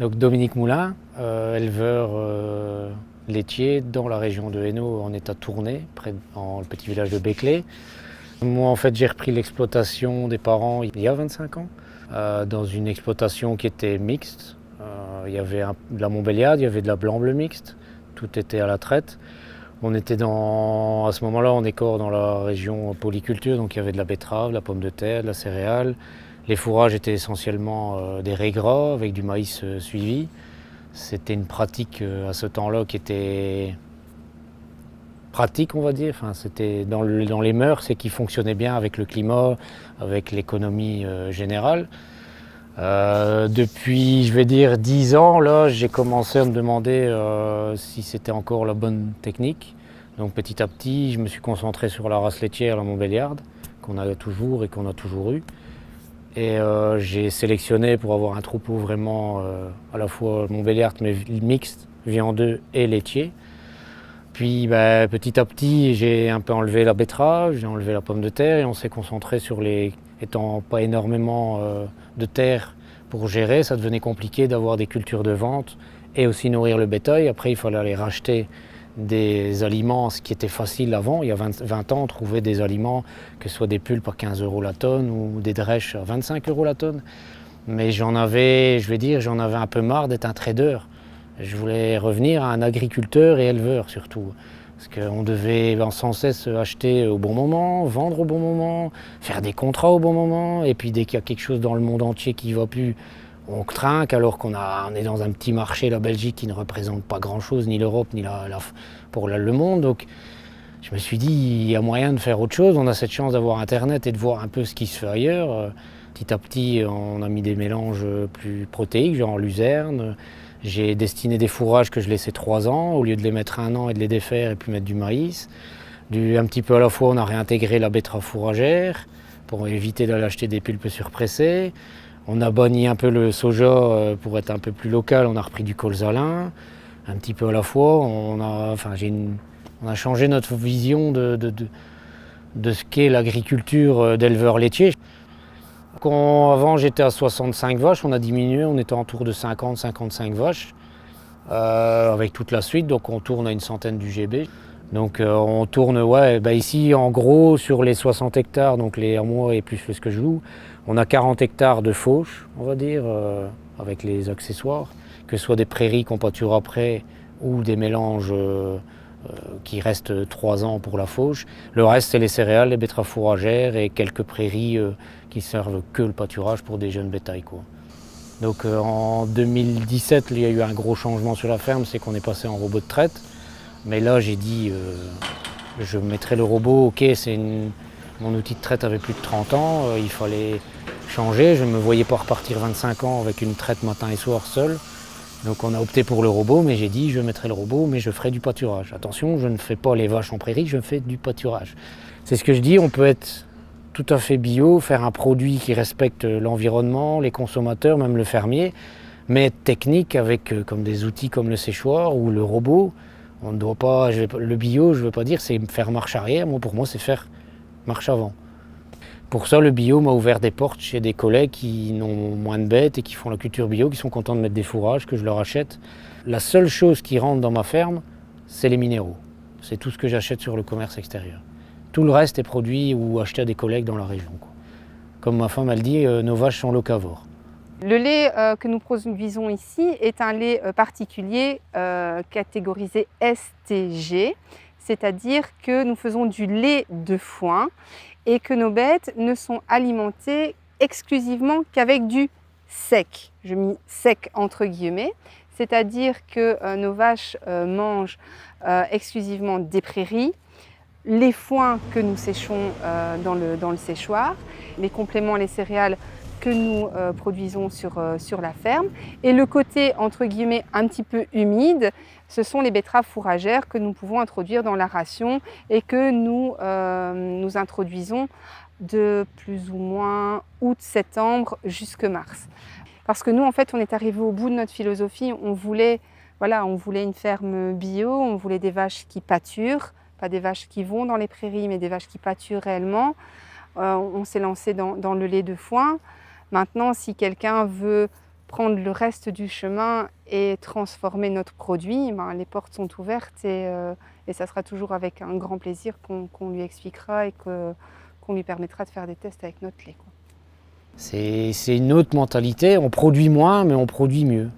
Donc Dominique Moulin, éleveur laitier dans la région de Hainaut en état tourné, dans le petit village de Béclé. Moi en fait j'ai repris l'exploitation des parents il y a 25 ans, dans une exploitation qui était mixte. Il y avait de la Montbéliarde, il y avait de la blanc-bleu mixte, tout était à la traite. On était à ce moment-là on est encore dans la région polyculture, donc il y avait de la betterave, de la pomme de terre, de la céréale. Les fourrages étaient essentiellement des raies gras avec du maïs suivi. C'était une pratique à ce temps-là qui était pratique, on va dire. Enfin, c'était dans les mœurs et qui fonctionnait bien avec le climat, avec l'économie générale. Depuis, je vais dire, 10 ans, là, j'ai commencé à me demander si c'était encore la bonne technique. Donc petit à petit, je me suis concentré sur la race laitière, la Montbéliarde, qu'on a toujours et qu'on a toujours eu. Et j'ai sélectionné pour avoir un troupeau vraiment à la fois Montbéliarde mais mixte, viandeux et laitier. Puis petit à petit, j'ai un peu enlevé la betterave, j'ai enlevé la pomme de terre et on s'est concentré sur étant pas énormément de terre pour gérer, ça devenait compliqué d'avoir des cultures de vente et aussi nourrir le bétail. Après, il fallait aller racheter des aliments, ce qui était facile avant. Il y a 20 ans, on trouvait des aliments, que ce soit des pulpes à 15 € la tonne ou des drèches à 25 € la tonne. Mais j'en avais un peu marre d'être un trader. Je voulais revenir à un agriculteur et éleveur surtout. Parce qu'on devait sans cesse acheter au bon moment, vendre au bon moment, faire des contrats au bon moment. Et puis dès qu'il y a quelque chose dans le monde entier qui ne va plus, on trinque alors on est dans un petit marché, la Belgique, qui ne représente pas grand-chose, ni l'Europe, ni pour le monde. Donc je me suis dit, il y a moyen de faire autre chose. On a cette chance d'avoir Internet et de voir un peu ce qui se fait ailleurs. Petit à petit, on a mis des mélanges plus protéiques, genre luzerne. J'ai destiné des fourrages que je laissais 3 ans, au lieu de les mettre 1 an et de les défaire et puis mettre du maïs. Un petit peu à la fois, on a réintégré la betterave fourragère pour éviter d'aller acheter des pulpes surpressées. On a banni un peu le soja pour être un peu plus local, on a repris du colzalin. Un petit peu à la fois, on a changé notre vision de ce qu'est l'agriculture d'éleveur laitier. Avant j'étais à 65 vaches, on a diminué, on était autour de 50-55 vaches avec toute la suite, donc on tourne à une centaine d'UGB. Donc on tourne, ici en gros sur les 60 hectares, donc les moi et plus ce que je loue, on a 40 hectares de fauche, on va dire, avec les accessoires, que ce soit des prairies qu'on pâture après ou des mélanges qui restent 3 ans pour la fauche. Le reste, c'est les céréales, les betteraves fourragères et quelques prairies qui servent que le pâturage pour des jeunes bétails, quoi. Donc en 2017, il y a eu un gros changement sur la ferme, c'est qu'on est passé en robot de traite. Mais là, j'ai dit, je mettrai le robot, ok, mon outil de traite avait plus de 30 ans, il fallait changer. Je ne me voyais pas repartir 25 ans avec une traite matin et soir seule. Donc on a opté pour le robot, mais j'ai dit je mettrai le robot, mais je ferai du pâturage. Attention, je ne fais pas les vaches en prairie, je fais du pâturage. C'est ce que je dis, on peut être tout à fait bio, faire un produit qui respecte l'environnement, les consommateurs, même le fermier, mais être technique avec comme des outils comme le séchoir ou le robot. On ne doit pas, le bio, je ne veux pas dire c'est faire marche arrière, pour moi c'est faire marche avant. Pour ça, le bio m'a ouvert des portes chez des collègues qui n'ont moins de bêtes et qui font la culture bio, qui sont contents de mettre des fourrages, que je leur achète. La seule chose qui rentre dans ma ferme, c'est les minéraux. C'est tout ce que j'achète sur le commerce extérieur. Tout le reste est produit ou acheté à des collègues dans la région, quoi. Comme ma femme, elle dit, nos vaches sont locavores. Le lait que nous produisons ici est un lait particulier catégorisé STG, c'est-à-dire que nous faisons du lait de foin et que nos bêtes ne sont alimentées exclusivement qu'avec du sec. Je mets sec entre guillemets, c'est-à-dire que nos vaches mangent exclusivement des prairies, les foins que nous séchons dans le séchoir, les compléments, les céréales que nous produisons sur la ferme. Et le côté, entre guillemets, un petit peu humide, ce sont les betteraves fourragères que nous pouvons introduire dans la ration et que nous introduisons de plus ou moins août-septembre jusque mars. Parce que nous, en fait, on est arrivé au bout de notre philosophie. On voulait une ferme bio, on voulait des vaches qui pâturent, pas des vaches qui vont dans les prairies, mais des vaches qui pâturent réellement. On s'est lancé dans le lait de foin. Maintenant, si quelqu'un veut prendre le reste du chemin et transformer notre produit, les portes sont ouvertes et ça sera toujours avec un grand plaisir qu'on lui expliquera et qu'on lui permettra de faire des tests avec notre lait, quoi. C'est une autre mentalité, on produit moins mais on produit mieux.